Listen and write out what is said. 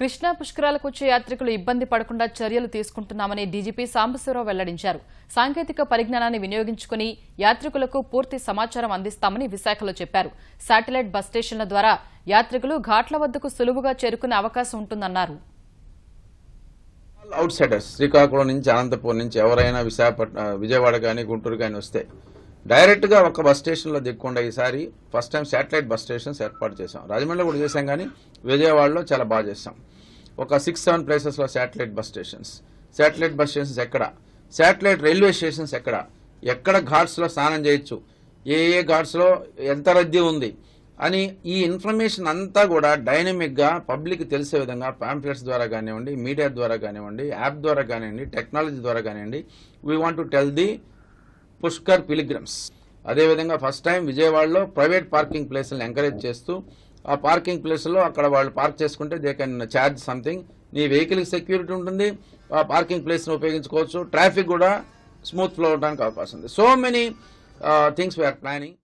కృష్ణా పుష్కరాలకు వచ్చే యాత్రికులు ఇబ్బంది పడకుండా చర్యలు తీసుకుంటున్నామని డీజీపీ సాంబశివరావు వెల్లడించారు. సాంకేతిక పరిజ్ఞానాన్ని వినియోగించుకుని యాత్రికులకు పూర్తి సమాచారం అందిస్తామని విశాఖలో చెప్పారు. శాటిలైట్ బస్ స్టేషన్ల ద్వారా యాత్రికులు ఘాట్ల వద్దకు సులువుగా చేరుకునే అవకాశం ఉంటుందన్నారు. అవుట్ సైడర్స్ శ్రీకాకుళం నుంచి అనంతపురం నుంచి ఎవరైనా విజయవాడ కానీ గుంటూరు కానీ వస్తే డైరెక్ట్ గా ఒక బస్ స్టేషన్ లో దిక్కుండా ఈసారి first time satellite bus stations ఏర్పాటు చేశాం. రాజమండ్రిలో కూడా చేశాం, కానీ విజయవాడలో చాలా బాగా చేశాం. ఒక 6-7 ప్లేసెస్ లో శాటిలైట్ బస్ స్టేషన్స్ ఎక్కడ, శాటిలైట్ రైల్వే స్టేషన్స్ ఎక్కడ ఘాట్స్ లో స్నానం చేయొచ్చు, ఏ ఘాట్స్ లో ఎంత రద్దీ ఉంది అని ఈ ఇన్ఫర్మేషన్ అంతా కూడా డైనమిక్ గా పబ్లిక్ తెలిసే విధంగా పాంప్లెట్స్ ద్వారా కానివ్వండి, మీడియా ద్వారా కానివ్వండి, యాప్ ద్వారా కానివ్వండి, టెక్నాలజీ ద్వారా కానివ్వండి, we want to tell the Pushkar pilgrims. అదేవిధంగా ఫస్ట్ టైం విజయవాడలో ప్రైవేట్ పార్కింగ్ ప్లేస్లను ఎంకరేజ్ చేస్తూ ఆ పార్కింగ్ ప్లేస్లో అక్కడ వాళ్ళు పార్క్ చేసుకుంటే దే కెన్ ఛార్జ్ సంథింగ్. నీ వెహికల్కి సెక్యూరిటీ ఉంటుంది, ఆ పార్కింగ్ ప్లేస్ను ఉపయోగించుకోవచ్చు, ట్రాఫిక్ కూడా స్మూత్ ఫ్లో అవడానికి అవకాశం ఉంది. So many things we are planning.